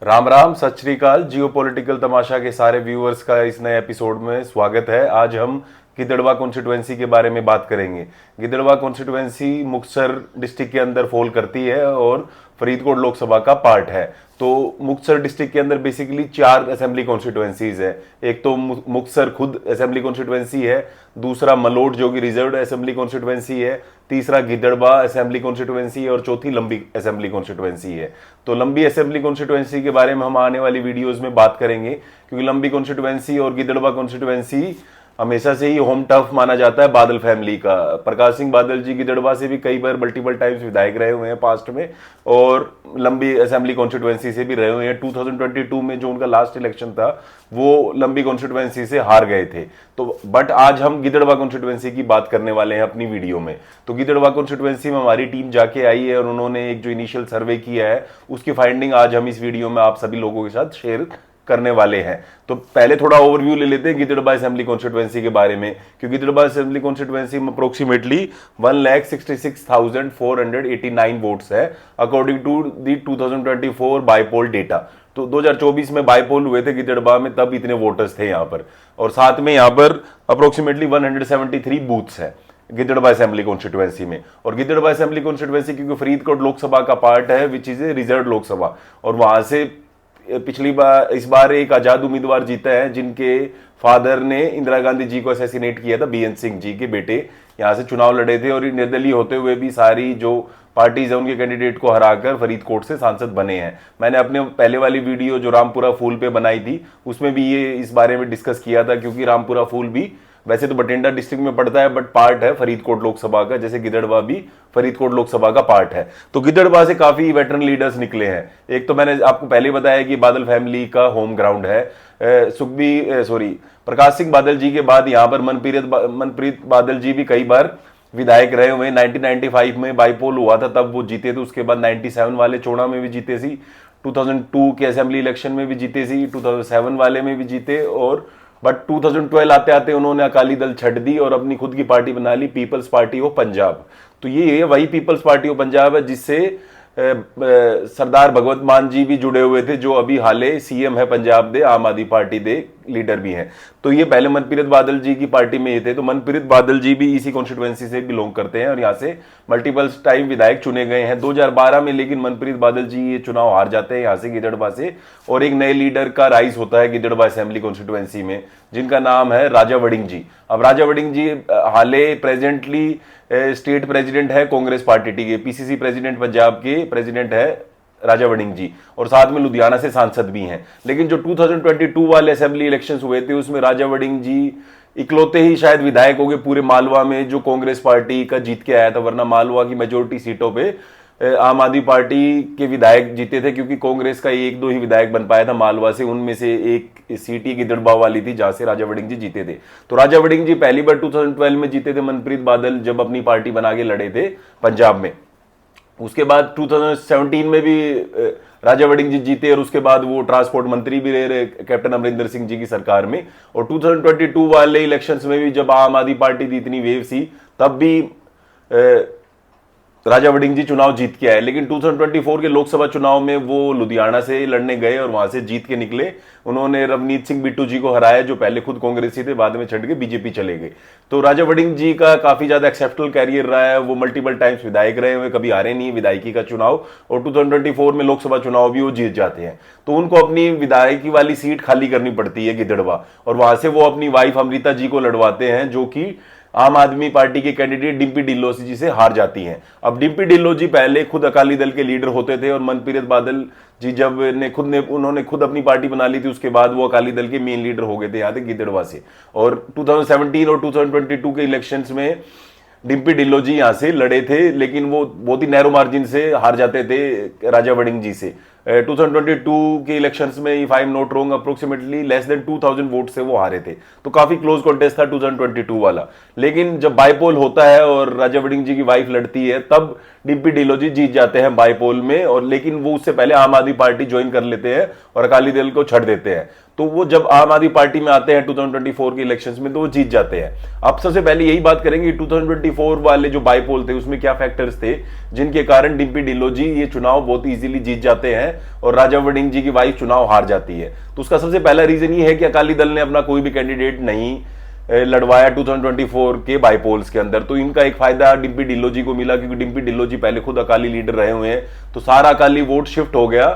राम राम, सत श्री अकाल। जियो पॉलिटिकल तमाशा के सारे व्यूअर्स का इस नए एपिसोड में स्वागत है। आज हम गिद्धड़वा कॉन्स्टिट्यूएंसी के बारे में बात करेंगे। गिद्धड़वा कॉन्स्टिट्यूएंसी मुक्तसर डिस्ट्रिक्ट के अंदर फॉल करती है और फरीदकोट लोकसभा का पार्ट है। तो मुक्तसर डिस्ट्रिक्ट के अंदर बेसिकली 4 असेंबली कॉन्स्टिट्यूएंसीज है। एक तो मुक्तसर खुद असेंबली कॉन्स्टिट्यूएंसी है, दूसरा मलोट जो कि रिजर्व्ड असेंबली कॉन्स्टिट्यूएंसी है, तीसरा गिद्धड़वा असेंबली कॉन्स्टिट्यूएंसी है और चौथी लंबी असेंबली कॉन्स्टिट्यूएंसी है। तो लंबी असेंबली कॉन्स्टिट्यूएंसी के बारे में हम आने वाली वीडियोस में बात करेंगे, क्योंकि लंबी कॉन्स्टिट्यूएंसी और गिद्धड़वा कॉन्स्टिट्यूएंसी हमेशा से ही होम टफ माना जाता है बादल फैमिली का। प्रकाश सिंह बादल जी गिद्धड़वा से भी कई बार मल्टीपल टाइम्स विधायक रहे हुए हैं पास्ट में, और लंबी असेंबली कॉन्स्टिट्यूएंसी से भी रहे हुए हैं। 2022 में जो उनका लास्ट इलेक्शन था वो लंबी कॉन्स्टिट्यूएंसी से हार गए थे। तो बट आज हम गिद्धड़वा कॉन्स्टिट्यूएंसी की बात करने वाले हैं अपनी वीडियो में। तो गिद्धड़वा कॉन्स्टिट्यूएंसी में हमारी टीम जाके आई है और उन्होंने एक जो इनिशियल सर्वे किया है उसकी फाइंडिंग आज हम इस वीडियो में आप सभी लोगों के साथ शेयर करने वाले हैं। तो पहले थोड़ा ओवरव्यू ले लेते हैं गिद्धड़वा असेंबली कॉन्स्टिट्यूएंसी के बारे में, क्योंकि गिद्धड़वा असेंबली कॉन्स्टिट्यूएंसी में अप्रोक्सीमेटली 1,66,489 वोट्स है according to the 2024 bypoll data. तो 2024 में बाईपोल हुए थे गिद्धड़वा में, तब इतने वोटर्स थे यहाँ पर। और साथ में यहाँ पर अप्रोक्सीमेटली 173 बूथ्स है गिद्धड़वा असेंबली कॉन्स्टिट्यूएंसी में। और गिद्धड़वा असेंबली कॉन्स्टिट्यूएंसी क्योंकि फरीदकोट लोकसभा का पार्ट है which is a reserve Lok Sabha, और वहां से पिछली बार इस बार एक आजाद उम्मीदवार जीता है जिनके फादर ने इंदिरा गांधी जी को असैसिनेट किया था। बीएन सिंह जी के बेटे यहां से चुनाव लड़े थे और निर्दलीय होते हुए भी सारी जो पार्टीज है उनके कैंडिडेट को हराकर फरीदकोट से सांसद बने हैं। मैंने अपने पहले वाली वीडियो जो रामपुरा फूल पे बनाई थी उसमें भी ये इस बारे में डिस्कस किया था, क्योंकि रामपुरा फूल भी वैसे तो बठिंडा डिस्ट्रिक्ट में पड़ता है बट पार्ट है फरीदकोट लोकसभा का, जैसे गिद्धड़वा भी फरीदकोट लोकसभा का पार्ट है। तो गिद्धड़वा से काफी वेटरन लीडर्स निकले हैं। एक तो मैंने आपको पहले बताया कि बादल फैमिली का होम ग्राउंड है। प्रकाश सिंह बादल जी के बाद यहाँ पर मनप्रीत बादल जी भी कई बार विधायक रहे हुए। 1995 में बाईपोल हुआ था तब वो जीते थे, उसके बाद 97 वाले चुनाव में भी जीते सी, 2002 के असेंबली इलेक्शन में भी जीते सी, 2007 वाले में भी जीते। और बट 2012 आते आते उन्होंने अकाली दल छੱड दी और अपनी खुद की पार्टी बना ली, पीपल्स पार्टी ऑफ पंजाब। तो ये वही पीपल्स पार्टी ऑफ पंजाब है जिससे सरदार भगवंत मान जी भी जुड़े हुए थे, जो अभी हाले सीएम है पंजाब दे, आम आदमी पार्टी दे लीडर भी हैं। तो ये पहले मनप्रीत बादल जी की पार्टी में ये थे। तो मनप्रीत बादल जी भी इसी कॉन्स्टिट्यूएंसी से बिलोंग करते हैं और यहाँ से मल्टीपल टाइम विधायक चुने गए हैं 2012 में। लेकिन मनप्रीत बादल जी ये चुनाव हार जाते हैं यहाँ से गिद्धड़वा से, और एक नए लीडर का राइज होता है गिद्धड़वा असेंबली कॉन्स्टिट्यूएंसी में, जिनका नाम है राजा वड़िंग जी। अब राजा वड़िंग जी हाले प्रेजेंटली स्टेट प्रेसिडेंट है कांग्रेस पार्टी के, पीसीसी प्रेसिडेंट पंजाब के प्रेसिडेंट है राजा वड़िंग जी, और साथ में लुधियाना से सांसद भी हैं। लेकिन जो 2022 वाले असेंबली इलेक्शंस हुए थे उसमें राजा वड़िंग जी इकलौते ही शायद विधायक हो गए पूरे मालवा में जो कांग्रेस पार्टी का जीत के आया था, वरना मालवा की मेजोरिटी सीटों पे आम आदमी पार्टी के विधायक जीते थे, क्योंकि कांग्रेस का 1-2 ही विधायक बन पाया था मालवा से। उनमें से एक सीट ही गिद्धड़वा वाली थी जहां से राजा वड़िंग जी जीते थे। तो राजा वड़िंग जी पहली बार 2012 में जीते थे मनप्रीत बादल जब अपनी पार्टी बना के लड़े थे पंजाब में। उसके बाद 2017 में भी राजा वड़िंग जी जीते और उसके बाद वो ट्रांसपोर्ट मंत्री भी रहे कैप्टन अमरिंदर सिंह जी की सरकार में। और 2022 वाले इलेक्शंस में भी जब आम आदमी पार्टी की इतनी वेव सी तब भी राजा वड़िंग जी चुनाव जीत के आए। लेकिन 2024 के लोकसभा चुनाव में वो लुधियाना से लड़ने गए और वहां से जीत के निकले। उन्होंने रवनीत सिंह बिट्टू जी को हराया जो पहले खुद कांग्रेसी थे, बाद में छੱਡ के बीजेपी चले गए। तो राजा वड़िंग जी का काफी ज्यादा एक्सेप्शनल कैरियर रहा है। वो मल्टीपल टाइम्स विधायक रहे हुए, कभी हारे नहीं विधायकी का चुनाव, और 2024 में लोकसभा चुनाव भी वो जीत जाते हैं। तो उनको अपनी विधायकी वाली सीट खाली करनी पड़ती है गिद्धड़वा, और वहां से वो अपनी वाइफ अमृता जी को लड़वाते हैं जो कि आम आदमी पार्टी के कैंडिडेट डिम्पी ढिल्लों जी से हार जाती हैं। अब डिम्पी ढिल्लों जी पहले खुद अकाली दल के लीडर होते थे, और मनप्रीत बादल जी जब उन्होंने खुद अपनी पार्टी बना ली थी उसके बाद वो अकाली दल के मेन लीडर हो गए थे यहाँ तक गिद्धड़वा से। और 2017 और 2022 के इलेक्शंस में डिम्पी ढिल्लों जी यहाँ से लड़े थे, लेकिन वो बहुत ही नैरो मार्जिन से हार जाते थे राजा वड़िंग जी से। 2022 के इलेक्शंस में if I am not wrong approximately less than 2000 vote से वो हारे थे। तो काफी क्लोज कॉन्टेस्ट था 2022 वाला। लेकिन जब बाईपोल होता है और राजा वड़िंग जी की वाइफ लड़ती है तब डिम्पी ढिल्लों जी जीत जाते हैं बाईपोल में, और लेकिन वो उससे पहले आम आदमी पार्टी ज्वाइन कर लेते हैं और अकाली दल को छੱਡ देते हैं। तो वो जब आम आदमी पार्टी में आते हैं 2024 के इलेक्शंस में तो वो जीत जाते हैं। अब सबसे पहले यही बात करेंगे 2024 वाले जो बाईपोल थे उसमें क्या फैक्टर्स थे जिनके कारण डिम्पी ढिल्लों जी ये चुनाव बहुत इजीली जीत जाते हैं हैं और राजा वड़िंग जी की वाइफ चुनाव हार जाती है। तो उसका सबसे पहला रीजन ये है कि अकाली दल ने अपना कोई भी कैंडिडेट नहीं लड़वाया 2024 के बाईपोल्स के अंदर। तो इनका एक फायदा डिम्पी ढिल्लों जी को मिला, क्योंकि डिम्पी ढिल्लों जी पहले खुद अकाली लीडर रहे हुए हैं। तो सारा अकाली वोट शिफ्ट हो गया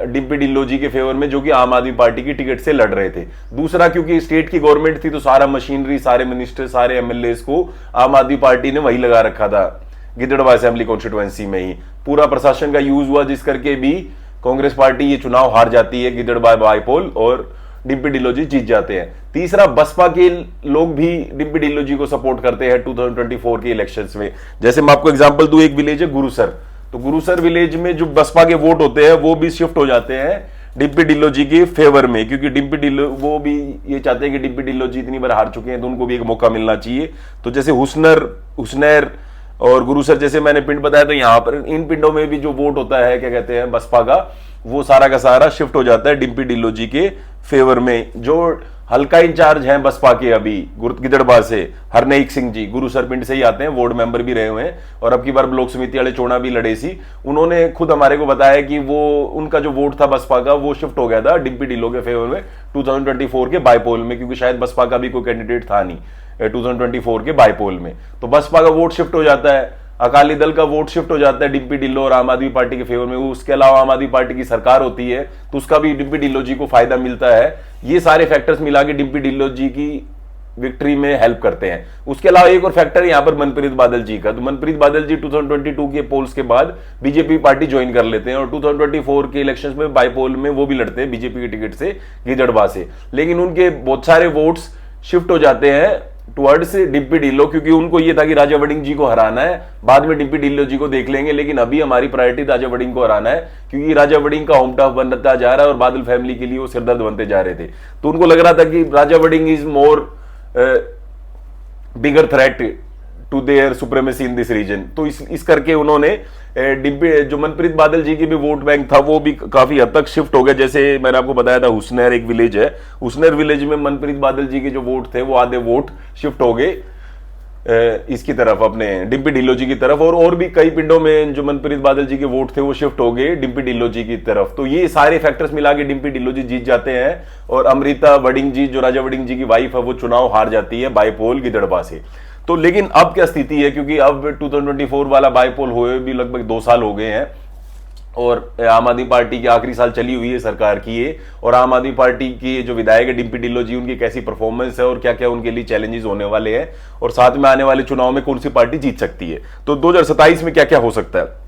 डिम्पी ढिल्लों जी के फेवर में, जो कि आम आदमी पार्टी की टिकट से लड़ रहे थे। दूसरा, क्योंकि स्टेट की गवर्नमेंट थी तो सारा मशीनरी, सारे मिनिस्टर, सारे एमएलए को आम आदमी पार्टी ने वही लगा रखा था गिद्धड़वा असेंबली कॉन्स्टिट्यूएंसी में ही। पूरा प्रशासन का यूज हुआ, जिस करके भी कांग्रेस पार्टी ये चुनाव हार जाती है गिद्धड़वा बाईपोल और डिम्पी ढिल्लों जी जीत जाते हैं। तीसरा, बसपा के लोग भी डिम्पी ढिल्लों जी को सपोर्ट करते हैं 2024 के इलेक्शंस में। जैसे मैं आपको एग्जांपल दूं, एक विलेज है गुरुसर, तो गुरुसर विलेज में जो बसपा के वोट होते हैं वो भी शिफ्ट हो जाते हैं डिम्पी ढिल्लों जी के फेवर में, क्योंकि डिम्पी ढिल्लों वो भी ये चाहते हैं कि डिम्पी ढिल्लों जी इतनी बार हार चुके हैं तो उनको भी एक मौका मिलना चाहिए। तो जैसे हुसनैर और गुरुसर जैसे मैंने पिंड बताया, तो यहाँ पर इन पिंडों में भी जो वोट होता है क्या कहते हैं बसपा का, वो सारा का सारा शिफ्ट हो जाता है डिम्पी ढिल्लों जी के फेवर में। जो हल्का इंचार्ज हैं बसपा के अभी गिद्धड़बाह से, हरनेक सिंह जी गुरुसर पिंड से ही आते हैं, वार्ड मेंबर भी रहे हुए हैं और अब की बार ब्लॉक समिति वाले चुनाव भी लड़े सी। उन्होंने खुद हमारे को बताया कि वो उनका जो वोट था बसपा का वो शिफ्ट हो गया था डिम्पी ढिल्लों के फेवर में 2024 के बाईपोल में, क्योंकि शायद बसपा का भी कोई कैंडिडेट था नहीं 2024 के बाईपोल में। तो बसपा का वोट शिफ्ट हो जाता है, अकाली दल का वोट शिफ्ट हो जाता है डिम्पी ढिल्लों और आम आदमी पार्टी के फेवर में। उसके अलावा आम आदमी पार्टी की सरकार होती है तो उसका भी डिम्पी ढिल्लों जी को फायदा मिलता है। ये सारे फैक्टर्स मिला के डिम्पी ढिल्लों जी की विक्ट्री में हेल्प करते हैं। उसके अलावा एक और फैक्टर यहाँ पर मनप्रीत बादल जी का, तो मनप्रीत बादल जी 2022 के पोल्स के बाद बीजेपी पार्टी ज्वाइन कर लेते हैं और 2024 के इलेक्शंस में बाईपोल में वो भी लड़ते हैं बीजेपी की टिकट से गिद्धड़बाह से, लेकिन उनके बहुत सारे वोट्स शिफ्ट हो जाते हैं टुवर्ड्स डिम्पी ढिल्लों, क्योंकि उनको ये था कि राजा वड़िंग जी को हराना है, बाद में डिम्पी ढिल्लों जी को देख लेंगे, लेकिन अभी हमारी प्रायोरिटी राजा वड़िंग को हराना है, क्योंकि राजा वड़िंग का होम टर्फ बनता जा रहा है और बादल फैमिली के लिए वो सिरदर्द बनते जा रहे थे। तो उनको लग रहा था कि Raja Warring is more bigger threat to their supremacy in this region. तो इस करके उन्होंने डिम्पी जो मनप्रीत बादल जी की भी वोट बैंक था वो भी काफी हद तक शिफ्ट हो गया। जैसे मैंने आपको बताया था हुसनैर एक विलेज है, हुसनैर विलेज में मनप्रीत बादल जी के जो वोट थे वो आधे वोट शिफ्ट हो गए इसकी तरफ, अपने डिम्पी ढिल्लों जी की तरफ, और भी कई पिंडों में जो मनप्रीत बादल जी के वोट थे वो शिफ्ट हो गए डिम्पी ढिल्लों जी की तरफ। तो ये सारे फैक्टर्स मिला के डिम्पी ढिल्लों जी जीत जाते हैं और अमृता वड़िंग जी जो राजा वड़िंग जी की वाइफ है वो चुनाव हार जाती है बाईपोल गिद्धड़बाह से। तो लेकिन अब क्या स्थिति है, क्योंकि अब 2024 वाला बाईपोल हुए भी लगभग 2 साल हो गए हैं और आम आदमी पार्टी की आखिरी साल चली हुई है सरकार की ये, और आम आदमी पार्टी की जो विधायक है डिम्पी ढिल्लों जी उनकी कैसी परफॉर्मेंस है और क्या क्या उनके लिए चैलेंजेस होने वाले हैं और साथ में आने वाले चुनाव में कौन सी पार्टी जीत सकती है। तो 2027 में क्या क्या हो सकता है,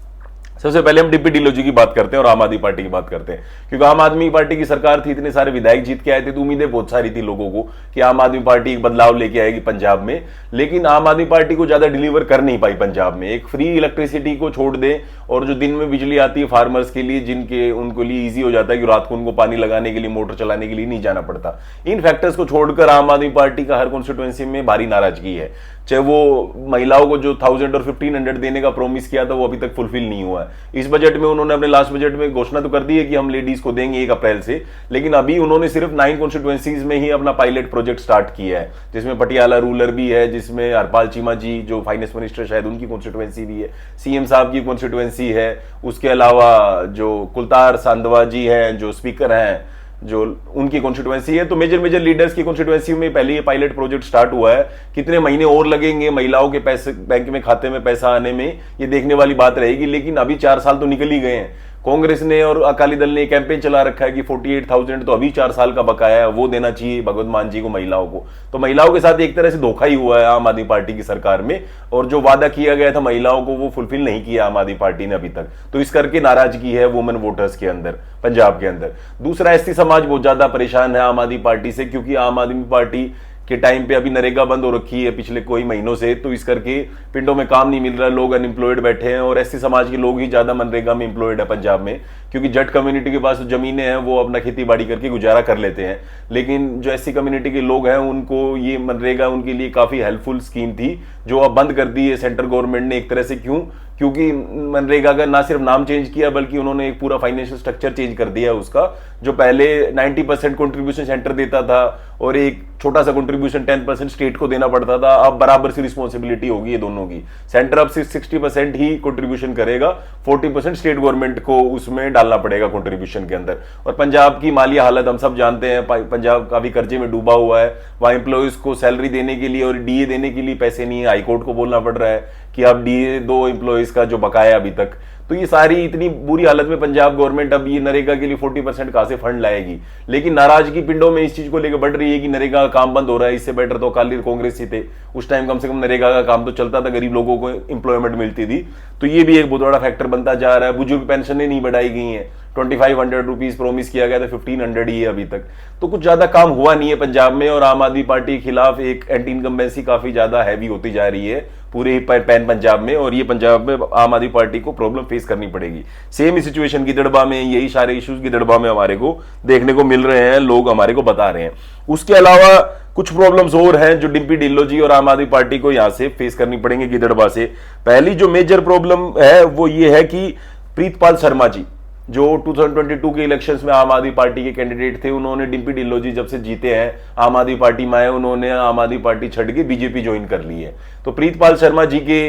सबसे पहले हम डिम्पी ढिल्लों जी की बात करते हैं और आम आदमी पार्टी की बात करते हैं, क्योंकि आम आदमी पार्टी की सरकार थी, इतने सारे विधायक जीत के आए थे तो उम्मीदें बहुत सारी थी लोगों को कि आम आदमी पार्टी एक बदलाव लेके आएगी पंजाब में, लेकिन आम आदमी पार्टी को ज्यादा डिलीवर कर नहीं पाई पंजाब में। एक फ्री इलेक्ट्रिसिटी को छोड़ दे और जो दिन में बिजली आती है फार्मर्स के लिए, जिनके उनको लिए ईजी हो जाता है कि रात को उनको पानी लगाने के लिए, मोटर चलाने के लिए नहीं जाना पड़ता, इन फैक्टर्स को छोड़कर आम आदमी पार्टी का हर कॉन्स्टिट्यूएंसी में भारी नाराजगी है। चाहे वो महिलाओं को जो 1000 और 1500 देने का प्रॉमिस किया था वो अभी तक फुलफिल नहीं हुआ है। इस बजट में उन्होंने अपने लास्ट बजट में घोषणा तो कर दी है कि हम लेडीज को देंगे 1 अप्रैल से, लेकिन अभी उन्होंने सिर्फ 9 कॉन्स्टिट्यूएंसीज में ही अपना पायलट प्रोजेक्ट स्टार्ट किया है, जिसमें पटियाला रूरल भी है, जिसमें हरपाल चीमा जी जो फाइनेंस मिनिस्टर शायद उनकी कॉन्स्टिट्यूएंसी भी है, सीएम साहब की कॉन्स्टिट्यूएंसी है, उसके अलावा जो कुलतार सांधवा जी हैं जो स्पीकर हैं जो उनकी कॉन्स्टिट्यूएंसी है। तो मेजर लीडर्स की कॉन्स्टिट्यूएंसी में पहले ये पायलट प्रोजेक्ट स्टार्ट हुआ है। कितने महीने और लगेंगे महिलाओं के पैसे बैंक में खाते में पैसा आने में, ये देखने वाली बात रहेगी, लेकिन अभी 4 साल तो निकल ही गए हैं। कांग्रेस ने और अकाली दल ने कैंपेन चला रखा है कि 48,000 तो अभी 4 साल का बकाया है वो देना चाहिए भगवत मान जी को, महिलाओं को। तो महिलाओं के साथ एक तरह से धोखा ही हुआ है आम आदमी पार्टी की सरकार में, और जो वादा किया गया था महिलाओं को वो फुलफिल नहीं किया आम आदमी पार्टी ने अभी तक। तो इस करके नाराजगी है वुमेन वोटर्स के अंदर पंजाब के अंदर। दूसरा, एसटी समाज बहुत ज्यादा परेशान है आम आदमी पार्टी से, क्योंकि आम आदमी पार्टी के टाइम पे अभी नरेगा बंद हो रखी है पिछले कोई महीनों से, तो इस करके पिंडों में काम नहीं मिल रहा, लोग अनएम्प्लॉयड बैठे हैं और एससी समाज के लोग ही ज्यादा मनरेगा में एम्प्लॉयड है पंजाब में, क्योंकि जट कम्युनिटी के पास जमीनें हैं वो अपना खेती बाड़ी करके गुजारा कर लेते हैं, लेकिन जो एससी कम्युनिटी के लोग हैं उनको ये मनरेगा उनके लिए काफी हेल्पफुल स्कीम थी जो अब बंद कर दी है सेंट्रल गवर्नमेंट ने एक तरह से। क्यों? क्योंकि मनरेगा का ना सिर्फ नाम चेंज किया बल्कि उन्होंने एक पूरा फाइनेंशियल स्ट्रक्चर चेंज कर दिया उसका, जो पहले 90% कंट्रीब्यूशन सेंटर देता था और एक छोटा सा कंट्रीब्यूशन 10% स्टेट को देना पड़ता था, अब बराबर सी रिस्पॉन्सिबिलिटी होगी ये दोनों की। सेंटर अब सिर्फ 60% ही कंट्रीब्यूशन करेगा, 40% स्टेट गवर्नमेंट को उसमें डालना पड़ेगा कंट्रीब्यूशन के अंदर। और पंजाब की माली हालत हम सब जानते हैं, पंजाब काफी कर्जे में डूबा हुआ है, वहां एम्प्लॉयज को सैलरी देने के लिए और डीए देने के लिए पैसे नहीं है, हाईकोर्ट को बोलना पड़ रहा है कि आप डीए दो एम्प्लॉयज का जो बकाया अभी तक। तो ये सारी इतनी बुरी हालत में पंजाब गवर्नमेंट अब ये नरेगा के लिए 40% कहां से फंड लाएगी। लेकिन नाराजगी पिंडों में इस चीज को लेकर बढ़ रही है कि नरेगा का काम बंद हो रहा है, इससे बेटर तो अकाली कांग्रेस ही थे, उस टाइम कम से कम नरेगा का काम तो चलता था, गरीब लोगों को एम्प्लॉयमेंट मिलती थी। तो ये भी एक बहुत बड़ा फैक्टर बनता जा रहा है। बुजुर्ग पेंशनें नहीं बढ़ाई गई हैं, 2500 रुपीज प्रोमिस किया गया था, 1500 ही है अभी तक। तो कुछ ज्यादा काम हुआ नहीं है पंजाब में, और आम आदमी पार्टी के खिलाफ एक एंटी इनकम्बेंसी काफी ज्यादा हैवी होती जा रही है पूरे पैन पंजाब में, और ये पंजाब में आम आदमी पार्टी को प्रॉब्लम फेस करनी पड़ेगी। सेम ही सिचुएशन गिदड़बा में, यही सारे इश्यूज गिदड़बा में हमारे को देखने को मिल रहे हैं, लोग हमारे को बता रहे हैं। उसके अलावा कुछ प्रॉब्लम्स और हैं जो डिम्पी ढिल्लों जी और आम आदमी पार्टी को यहां से फेस करनी पड़ेंगे गिदड़बा से। पहली जो मेजर प्रॉब्लम है वो ये है कि प्रीतपाल शर्मा जी जो 2022 के इलेक्शंस में आम आदमी पार्टी के कैंडिडेट थे, उन्होंने डिम्पी ढिल्लों जी जब से जीते हैं आम आदमी पार्टी में आए, उन्होंने आम आदमी पार्टी छोड़ के बीजेपी ज्वाइन कर ली है। तो प्रीतपाल शर्मा जी के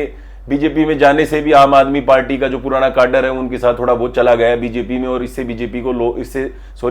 बीजेपी में जाने से भी आम आदमी पार्टी का जो पुराना काडर है उनके साथ थोड़ा बहुत चला गया है बीजेपी में, और इससे बीजेपी को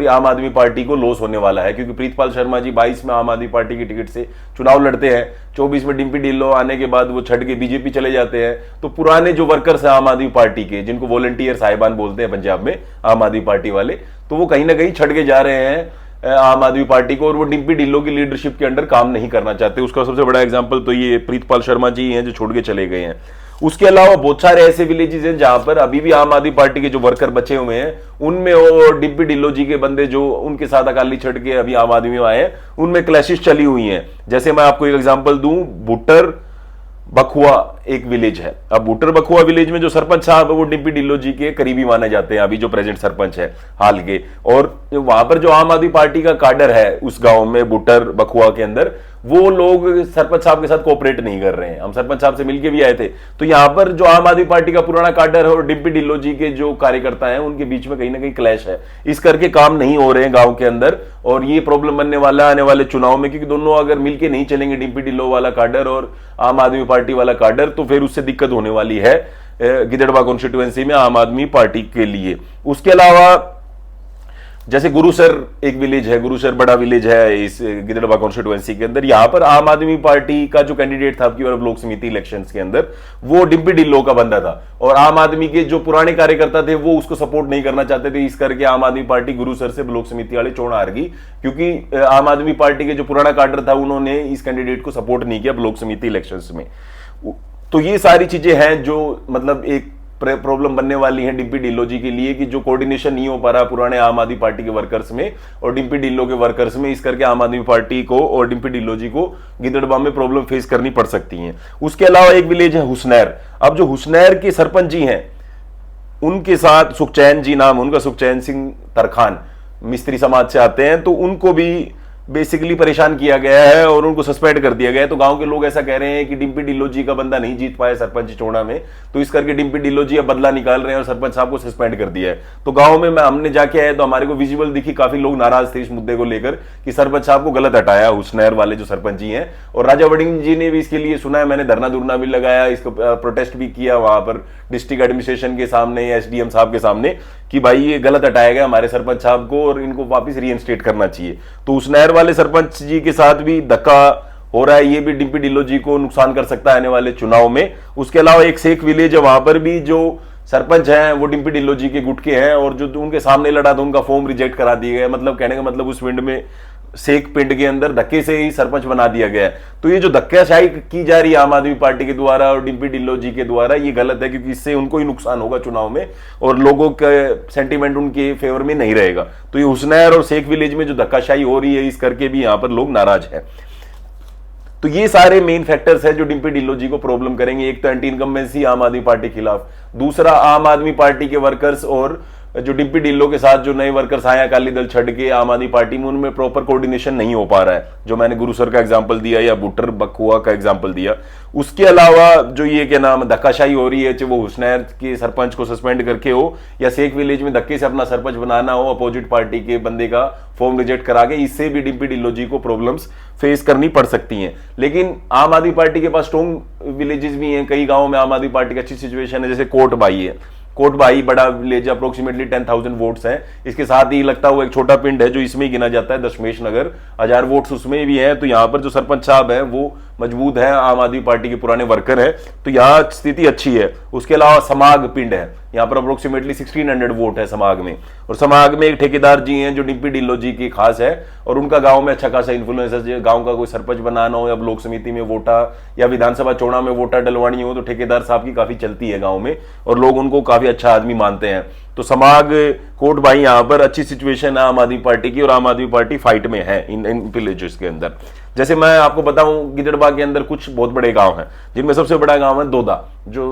आम आदमी पार्टी को लॉस होने वाला है, क्योंकि प्रीतपाल शर्मा जी 22 में आम आदमी पार्टी की टिकट से चुनाव लड़ते हैं, 24 में डिम्पी ढिल्लों आने के बाद वो छड़ के बीजेपी चले जाते हैं। तो पुराने जो वर्कर्स हैं आम आदमी पार्टी के, जिनको वॉलंटियर साहिबान बोलते हैं पंजाब में आम आदमी पार्टी वाले, तो वो कहीं ना कहीं छड़ के जा रहे हैं आम आदमी पार्टी को, और वो डिम्पी ढिल्लों की लीडरशिप के अंडर काम नहीं करना चाहते। उसका सबसे बड़ा एग्जांपल तो ये प्रीतपाल शर्मा जी हैं जो छोड़ के चले गए हैं। उसके अलावा बहुत सारे ऐसे विलेजेस हैं जहां पर अभी भी आम आदमी पार्टी के जो वर्कर बचे हुए हैं, उनमें और डिम्पी ढिल्लों जी के बंदे जो उनके साथ अकाली छड़ के अभी आम आदमी में आए हैं, उनमें क्लैशेस चली हुई हैं। जैसे मैं आपको एक एग्जांपल दूं, बुट्टर बखुआ एक विलेज है। अब बुट्टर बखुआ विलेज में जो सरपंच साहब है वो डिम्पी ढिल्लों जी के करीबी माने जाते हैं, अभी जो प्रेजेंट सरपंच है हाल के, और वहां पर जो आम आदमी पार्टी का काडर है उस गांव में बुट्टर बखुआ के अंदर, वो लोग सरपंच साहब के साथ कोऑपरेट नहीं कर रहे हैं। हम सरपंच साहब से मिलके भी आए थे, तो यहां पर जो आम आदमी पार्टी का पुराना काडर है और डिम्पी ढिल्लों जी के जो कार्यकर्ता हैं उनके बीच में कहीं ना कहीं क्लैश है, इस करके काम नहीं हो रहे हैं गांव के अंदर, और ये प्रॉब्लम बनने वाला आने वाले चुनाव में, क्योंकि दोनों अगर मिलके नहीं चलेंगे, डिम्पी ढिल्लों वाला काडर और आम आदमी पार्टी वाला काडर, तो फिर उससे दिक्कत होने वाली है गिदड़बा कॉन्स्टिट्यूएंसी में आम आदमी पार्टी के लिए। उसके अलावा जैसे गुरुसर एक विलेज है, गुरुसर बड़ा विलेज है इस गिदड़बा कॉन्स्टिट्यूएंसी के अंदर, यहां पर आम आदमी पार्टी का जो कैंडिडेट था आपकी लोक समिति इलेक्शंस के अंदर, वो डिम्पी ढिल्लों का बंदा था, और आम आदमी के जो पुराने कार्यकर्ता थे वो उसको सपोर्ट नहीं करना चाहते थे, इस करके आम आदमी पार्टी गुरुसर से ब्लॉक समिति वाले चोड़ हार गई, क्योंकि आम आदमी पार्टी के जो पुराना काडर था उन्होंने इस कैंडिडेट को सपोर्ट नहीं किया ब्लॉक समिति इलेक्शंस में। तो ये सारी चीजें हैं जो मतलब एक प्रॉब्लम बनने वाली है डिम्पी ढिल्लों जी के लिए, कि जो कोऑर्डिनेशन नहीं हो पा रहा पुराने आम आदमी पार्टी के वर्कर्स में और डिम्पी ढिल्लों के वर्कर्स में, इस करके आम आदमी पार्टी को और डिम्पी ढिल्लों जी को गिदड़बा में प्रॉब्लम फेस करनी पड़ सकती है। उसके अलावा एक विलेज है हुसनैर। अब जो हुसनैर के सरपंच जी हैं उनके साथ सुखचैन जी नाम उनका, सुखचैन सिंह तरखान मिस्त्री समाज से आते हैं, तो उनको भी बेसिकली परेशान किया गया है और उनको सस्पेंड कर दिया गया है। तो गांव के लोग ऐसा कह रहे हैं कि डिम्पी ढिल्लों जी का बंदा नहीं जीत पाया सरपंच चोड़ा में, तो इस करके डिम्पी ढिल्लों जी अब बदला निकाल रहे हैं और सरपंच साहब को सस्पेंड कर दिया है। तो गांव में हमने जाके आए तो हमारे को विजुअल दिखी, काफी लोग नाराज थे इस मुद्दे को लेकर कि सरपंच साहब को गलत हटाया हुसनैर वाले जो सरपंच जी हैं। और राजा वड़िंग जी ने भी इसके लिए सुना है, मैंने धरना धुरना भी लगाया, इसको प्रोटेस्ट भी किया वहां पर डिस्ट्रिक्ट एडमिनिस्ट्रेशन के सामने, एसडीएम साहब के सामने, कि भाई ये गलत हटाया गया हमारे सरपंच साहब को और इनको वापस रीइंस्टेट करना चाहिए। तो हुसनैर वाले सरपंच जी के साथ भी धक्का हो रहा है, ये भी डिम्पी ढिल्लों जी को नुकसान कर सकता है आने वाले चुनाव में। उसके अलावा एक शेख विलेज है, वहां पर भी जो सरपंच हैं वो डिम्पी ढिल्लों जी के गुट के हैं, और जो उनके सामने लड़ा था उनका फॉर्म रिजेक्ट करा दिया गया। मतलब कहने का मतलब उस विंड में शेख पिंड के अंदर धक्के से ही सरपंच बना दिया गया है। तो ये जो धक्काशाही की जा रही है आम आदमी पार्टी के द्वारा और डिम्पी ढिल्लों जी के द्वारा, ये गलत है, क्योंकि इससे उनको ही नुकसान होगा चुनाव में और लोगों का सेंटीमेंट उनके फेवर में नहीं रहेगा। तो ये हुसनैर और शेख विलेज में जो धक्काशाही हो रही है, इस करके भी यहां पर लोग नाराज है। तो ये सारे मेन फैक्टर्स हैं जो डिम्पी ढिल्लों जी को प्रॉब्लम करेंगे। एक तो एंटी इनकम्बेंसी आम आदमी पार्टी के खिलाफ, दूसरा आम आदमी पार्टी के वर्कर्स और जो डिम्पी ढिल्लों के साथ जो नए वर्कर्स आए अकाली दल छड़ के आम आदमी पार्टी में, उनमें प्रॉपर कोऑर्डिनेशन नहीं हो पा रहा है, जो मैंने गुरुसर का एग्जांपल दिया या बुट्टर बकुआ का एग्जांपल दिया। उसके अलावा जो ये क्या नाम धक्काशाही हो रही है, चाहे वो हुसनैर के सरपंच को सस्पेंड करके हो या शेख विलेज में धक्के से अपना सरपंच बनाना हो अपोजिट पार्टी के बंदे का फॉर्म रिजेक्ट करा के, इससे भी डिम्पी ढिल्लो जी को प्रॉब्लम्स फेस करनी पड़ सकती हैं। लेकिन आम आदमी पार्टी के पास स्ट्रॉन्ग विलेजेस भी हैं, कई गांवों में आम आदमी पार्टी की अच्छी सिचुएशन है, जैसे कोटबाई है। कोटबाई बड़ा विलेज, अप्रोक्सीमेटली 10,000 वोट्स हैं। इसके साथ ही लगता हुआ एक छोटा पिंड है जो इसमें गिना जाता है, दशमेश नगर, 1000 वोट्स उसमें भी हैं। तो यहाँ पर जो सरपंच साहब हैं वो मजबूत है, आम आदमी पार्टी के पुराने वर्कर है, तो यहाँ स्थिति अच्छी है। उसके अलावा समाग पिंड है, यहाँ पर अप्रोक्सीमेटली 1600 वोट है समाग में, और समाग में एक ठेकेदार जी हैं जो डिम्पी ढिल्लो जी की खास है, और उनका गांव में अच्छा खासा इन्फ्लुएंस है। गांव का कोई सरपंच बनाना हो या ब्लॉक समिति में वोटा या विधानसभा चुनाव में वोटा डलवानी हो, तो ठेकेदार साहब की काफी चलती है गांव में, और लोग उनको काफी अच्छा आदमी मानते हैं। तो समाग कोटबाई यहाँ पर अच्छी सिचुएशन है आम आदमी पार्टी की, और आम आदमी पार्टी फाइट में है इन विलेजेस के अंदर। जैसे मैं आपको बताऊं, गिदड़बाह के अंदर कुछ बहुत बड़े गांव हैं, जिनमें सबसे बड़ा गांव है दोदा, जो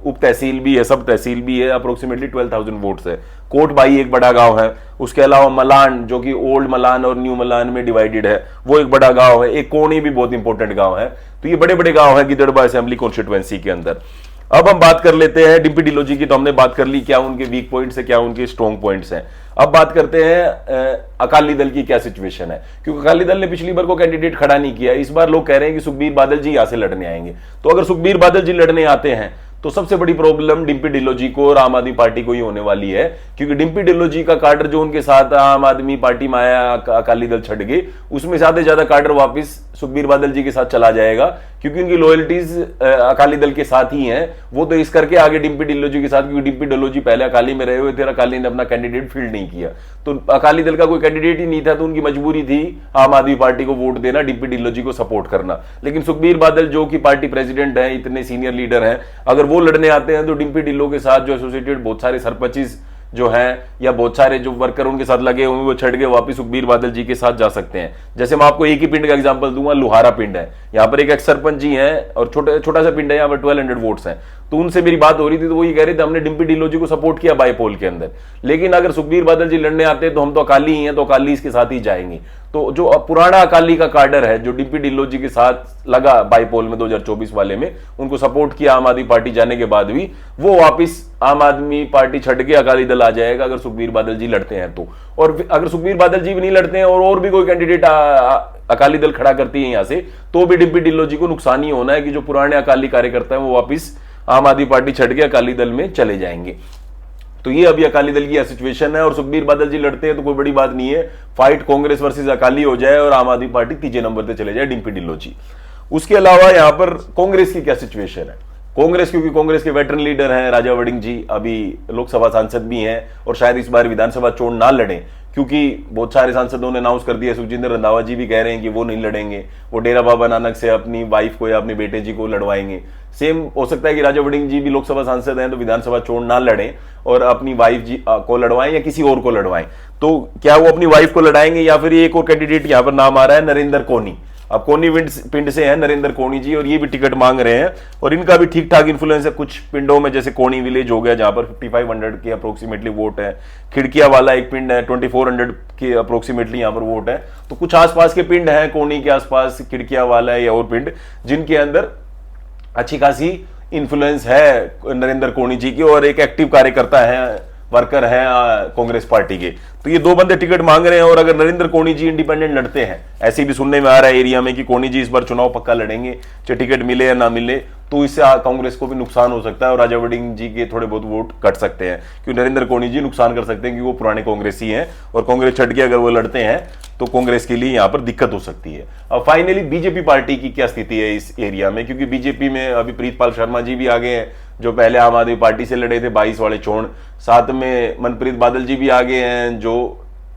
उप तहसील भी है, सब तहसील भी है, अप्रोक्सीमेटली 12,000 वोट्स है। कोटबाई एक बड़ा गांव है। उसके अलावा मलान, जो कि ओल्ड मलान और न्यू मलान में डिवाइडेड है, वो एक बड़ा गांव है। एक कोनी भी बहुत इंपॉर्टेंट गांव है। तो ये बड़े बड़े गांव है गिदड़बाह असेंबली कॉन्स्टिट्यूएंसी के अंदर। अब हम बात कर लेते हैं डिम्पी ढिल्लो जी की, तो हमने बात कर ली क्या उनके वीक पॉइंट्स है, क्या उनके स्ट्रॉन्ग पॉइंट्स हैं। अब बात करते हैं अकाली दल की क्या सिचुएशन है, क्योंकि अकाली दल ने पिछली बार को कैंडिडेट खड़ा नहीं किया। इस बार लोग कह रहे हैं कि सुखबीर बादल जी यहां से लड़ने आएंगे। तो अगर सुखबीर बादल जी लड़ने आते हैं तो सबसे बड़ी प्रॉब्लम डिम्पी ढिल्लो जी को और आम आदमी पार्टी को ही होने वाली है, क्योंकि डिम्पी ढिल्लो जी का काडर जो उनके साथ आम आदमी पार्टी में आया अकाली दल छड़ गए, उसमें ज्यादा काडर वापस सुखबीर बादल जी के साथ चला जाएगा, क्योंकि उनकी लॉयल्टीज अकाली दल के साथ ही हैं। वो तो इस करके आगे डिम्पी ढिल्लो जी के साथ, क्योंकि डिम्पी ढिल्लो जी पहले अकाली में रहे हुए थे, अकाली ने अपना कैंडिडेट फील्ड नहीं किया, तो अकाली दल का कोई कैंडिडेट ही नहीं था, तो उनकी मजबूरी थी आम आदमी पार्टी को वोट देना, डिम्पी ढिल्लो जी को सपोर्ट करना। लेकिन सुखबीर बादल जो कि पार्टी प्रेसिडेंट है, इतने सीनियर लीडर हैं, अगर वो लड़ने आते हैं तो डिम्पी ढिल्लो के साथ जो एसोसिएटेड बहुत सारे सरपंचिस जो हैं या बहुत सारे जो वर्कर उनके साथ लगे हुए वो छड़ के वापस सुखबीर बादल जी के साथ जा सकते हैं। जैसे मैं आपको एक ही पिंड का एग्जांपल दूंगा, लुहारा पिंड है, यहाँ पर एक एक्स सरपंच जी हैं और छोटा सा पिंड है, यहाँ पर 1200 वोट्स हैं। तो उनसे मेरी बात हो रही थी, तो वो ये कह रहे थे हमने डिम्पी ढिल्लो जी को सपोर्ट किया बाई पोल के अंदर, लेकिन अगर सुखबीर बादल जी लड़ने आते हैं तो हम तो अकाली ही हैं, तो अकाली इसके साथ ही जाएंगे। तो जो पुराना अकाली का काडर है जो डिम्पी ढिल्लो जी के साथ लगा बाई पोल में 2024 वाले में, उनको सपोर्ट किया आम आदमी पार्टी जाने के बाद भी, वो वापिस आम आदमी पार्टी छड़ के अकाली दल आ जाएगा अगर सुखबीर बादल जी लड़ते हैं तो। और अगर सुखबीर बादल जी भी नहीं लड़ते हैं और भी कोई कैंडिडेट अकाली दल खड़ा करती है यहां से, तो भी डिम्पी ढिल्लो जी को नुकसान ही होना है कि जो पुराने अकाली कार्यकर्ता है वो वापिस आम आदमी पार्टी छड़ के अकाली दल में चले जाएंगे। तो ये अभी अकाली दल की सिचुएशन है, और सुखबीर बादल जी लड़ते हैं तो कोई बड़ी बात नहीं है, फाइट कांग्रेस वर्सेस अकाली हो जाए और आम आदमी पार्टी तीसरे नंबर पे चले जाए डिम्पी ढिल्लो जी। उसके अलावा यहां पर कांग्रेस की क्या सिचुएशन है। कांग्रेस, क्योंकि कांग्रेस के वेटरन लीडर हैं राजा वड़िंग जी, अभी लोकसभा सांसद भी हैं और शायद इस बार विधानसभा चुनाव ना लड़ें, क्योंकि बहुत सारे सांसदों ने अनाउंस कर दिया। सुखजिंदर रंधावा जी भी कह रहे हैं कि वो नहीं लड़ेंगे, वो डेरा बाबा नानक से अपनी वाइफ को या अपने बेटे जी को लड़वाएंगे। सेम हो सकता है कि राजा वड़िंग जी भी लोकसभा सांसद हैं तो विधानसभा चुनाव ना लड़ें और अपनी वाइफ जी को लड़वाएं या किसी और को लड़वाएं। तो क्या वो अपनी वाइफ को लड़ाएंगे, या फिर एक और कैंडिडेट यहां पर नाम आ रहा है नरेंद्र कोनी। अब कोनी पिंड से हैं नरेंद्र कोनी जी, और ये भी टिकट मांग रहे हैं, और इनका भी ठीक ठाक इन्फ्लुएंस है कुछ पिंडों में, जैसे कोनी विलेज हो गया जहां पर 5500 के अप्रोक्सीमेटली वोट है। खिड़किया वाला एक पिंड है, 2400 के अप्रोक्सीमेटली यहां पर वोट है। तो कुछ आसपास के पिंड हैं कोनी के आसपास, खिड़किया वाला है या और पिंड, जिनके अंदर अच्छी खासी इन्फ्लुएंस है नरेंद्र कोनी जी की, और एक एक्टिव कार्यकर्ता है, वर्कर है कांग्रेस पार्टी के। तो ये दो बंदे टिकट मांग रहे हैं, और अगर नरेंद्र कोनी जी इंडिपेंडेंट लड़ते हैं, ऐसे भी सुनने में आ रहा है एरिया में कि कोनी जी इस बार चुनाव पक्का लड़ेंगे, चाहे टिकट मिले या ना मिले, तो इससे कांग्रेस को भी नुकसान हो सकता है और राजा वड़िंग जी के थोड़े बहुत वोट कट सकते हैं, क्योंकि नरेंद्र कोनी जी नुकसान कर सकते हैं क्योंकि वो पुराने कांग्रेसी हैं, और कांग्रेस छड़ के अगर वो लड़ते हैं तो कांग्रेस के लिए यहाँ पर दिक्कत हो सकती है। अब फाइनली बीजेपी पार्टी की क्या स्थिति है इस एरिया में, क्योंकि बीजेपी में अभी प्रीतपाल शर्मा जी भी आ गए हैं जो पहले आम आदमी पार्टी से लड़े थे 22 वाले चोण, साथ में मनप्रीत बादल जी भी आ गए हैं जो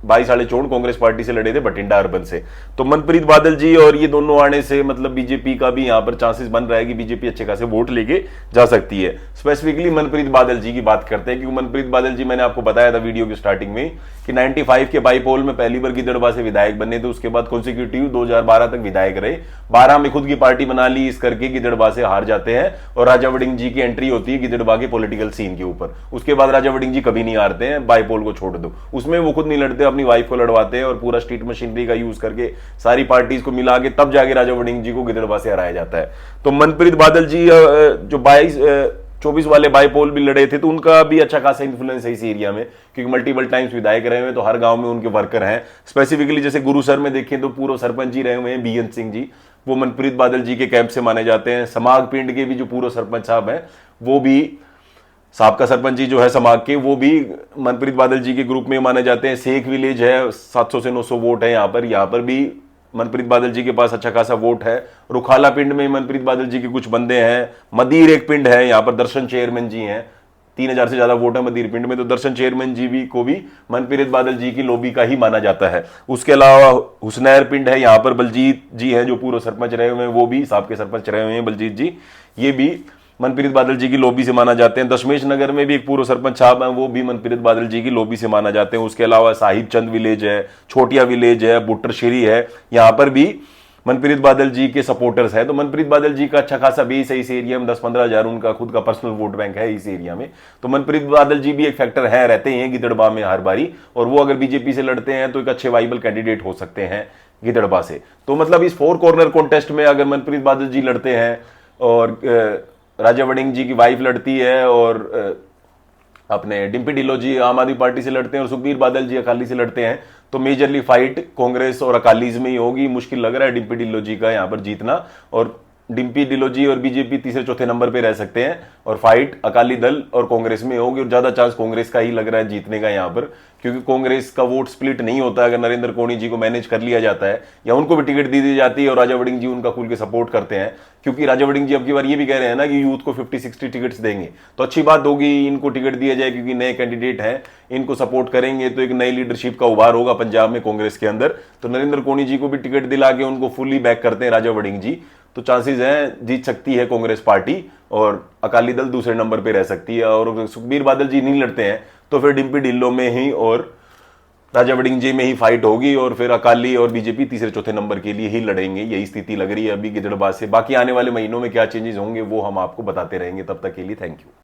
22 वाले चोण कांग्रेस पार्टी से लड़े थे, बठिंडा अर्बन से। तो मनप्रीत बादल जी और ये दोनों आने से मतलब बीजेपी का भी यहां पर चांसेस बन रहा है कि बीजेपी अच्छे खासे वोट लेके जा सकती है। स्पेसिफिकली मनप्रीत बादल जी की बात करते हैं, क्योंकि मनप्रीत बादल जी, मैंने आपको बताया था वीडियो की स्टार्टिंग में कि 95 के बाईपोल में पहली बार गिद्दड़बा से विधायक बने थे, उसके बाद कॉन्सिक्यूटिव 2012 तक विधायक रहे। 12 में खुद की पार्टी बना ली, इस करके गिद्दड़बा से हार जाते हैं और राजा वड़िंग जी की एंट्री होती है गिद्दड़बा के पॉलिटिकल सीन के ऊपर। उसके बाद राजा वड़िंग जी कभी नहीं हारते हैं, बाईपोल को छोड़ दो, उसमें वो खुद नहीं लड़ते, अपनी वाइफ को लड़वाते हैं और पूरा स्टेट मशीनरी का यूज करके सारी पार्टीज को मिला के तब जाके राजा वड़िंग जी को गिद्दड़बा से हराया जाता है। तो मनप्रीत बादल जी जो 24 वाले बाईपोल भी लड़े थे, तो उनका भी अच्छा खासा इन्फ्लुएंस है इस एरिया में, क्योंकि मल्टीपल टाइम्स विधायक रहे हुए, तो हर गांव में उनके वर्कर हैं। स्पेसिफिकली जैसे गुरुसर में देखें तो पूर्व सरपंच जी रहे हुए हैं बीएन सिंह जी, वो मनप्रीत बादल जी के कैंप से माने जाते हैं। समाग पिंड के भी जो पूर्व सरपंच साहब हैं, वो भी साबका सरपंच जी जो है समाग के, वो भी मनप्रीत बादल जी के ग्रुप में माने जाते हैं। शेख विलेज है, 700 से 900 वोट है यहाँ पर भी मनप्रीत बादल जी के पास अच्छा खासा वोट है। रुखाला पिंड में मनप्रीत बादल जी के कुछ बंदे हैं। मदीर एक पिंड है, यहाँ पर दर्शन चेयरमैन जी हैं, 3000 से ज्यादा वोट है मदीर पिंड में, तो दर्शन चेयरमैन जी भी को भी मनप्रीत बादल जी की लॉबी का ही माना जाता है। उसके अलावा हुसनैर पिंड है, यहाँ पर बलजीत जी हैं जो पूर्व सरपंच रहे हुए हैं, वो भी साहब के सरपंच रहे हुए हैं बलजीत जी, ये भी मनप्रीत बादल जी की लॉबी से माना जाते हैं। दशमेश नगर में भी एक पूर्व सरपंच साहब हैं, वो भी मनप्रीत बादल जी की लॉबी से माना जाते हैं। उसके अलावा साहिब चंद विलेज है, छोटिया विलेज है, बुट्टरशेरी है, यहाँ पर भी मनप्रीत बादल जी के सपोर्टर्स है। तो मनप्रीत बादल जी का अच्छा खासा बेस है इस एरिया में, 10-15 हजार उनका खुद का पर्सनल वोट बैंक है इस एरिया में। तो मनप्रीत बादल जी भी एक फैक्टर है, रहते हैं गिद्दड़बा में हर बारी, और वो अगर बीजेपी से लड़ते हैं तो एक अच्छे वाइबल कैंडिडेट हो सकते हैं गिद्दड़बा से। तो मतलब इस 4 कॉर्नर कॉन्टेस्ट में अगर मनप्रीत बादल जी लड़ते हैं और राजा वड़िंग जी की वाइफ लड़ती है और अपने डिम्पी ढिल्लों जी आम आदमी पार्टी से लड़ते हैं और सुखबीर बादल जी अकाली से लड़ते हैं, तो मेजरली फाइट कांग्रेस और अकालीज में ही होगी। मुश्किल लग रहा है डिम्पी ढिल्लों जी का यहाँ पर जीतना, और डिम्पी ढिल्लों जी और बीजेपी तीसरे चौथे नंबर पे रह सकते हैं, और फाइट अकाली दल और कांग्रेस में होगी, और ज्यादा चांस कांग्रेस का ही लग रहा है जीतने का यहाँ पर, क्योंकि कांग्रेस का वोट स्प्लिट नहीं होता अगर नरेंद्र कोनी जी को मैनेज कर लिया जाता है या उनको भी टिकट दी जाती है और राजा वड़िंग जी उनका खुल के सपोर्ट करते हैं। क्योंकि राजा वड़िंग जी अब की बार ये भी कह रहे हैं ना कि यूथ को 50-60 टिकट्स देंगे, तो अच्छी बात होगी, इनको टिकट दिया जाए क्योंकि नए कैंडिडेट हैं, इनको सपोर्ट करेंगे तो एक नई लीडरशिप का उभार होगा पंजाब में कांग्रेस के अंदर। तो नरेंद्र कोनी जी को भी टिकट दिला के उनको फुल्ली बैक करते हैं राजा वड़िंग जी, तो चांसेस हैं जीत सकती है कांग्रेस पार्टी और अकाली दल दूसरे नंबर पे रह सकती है। और सुखबीर बादल जी नहीं लड़ते हैं तो फिर डिम्पी ढिल्लों में ही और राजा वड़िंग जी में ही फाइट होगी, और फिर अकाली और बीजेपी तीसरे चौथे नंबर के लिए ही लड़ेंगे। यही स्थिति लग रही है अभी गिद्दड़बा से। बाकी आने वाले महीनों में क्या चेंजेस होंगे वो हम आपको बताते रहेंगे। तब तक के लिए थैंक यू।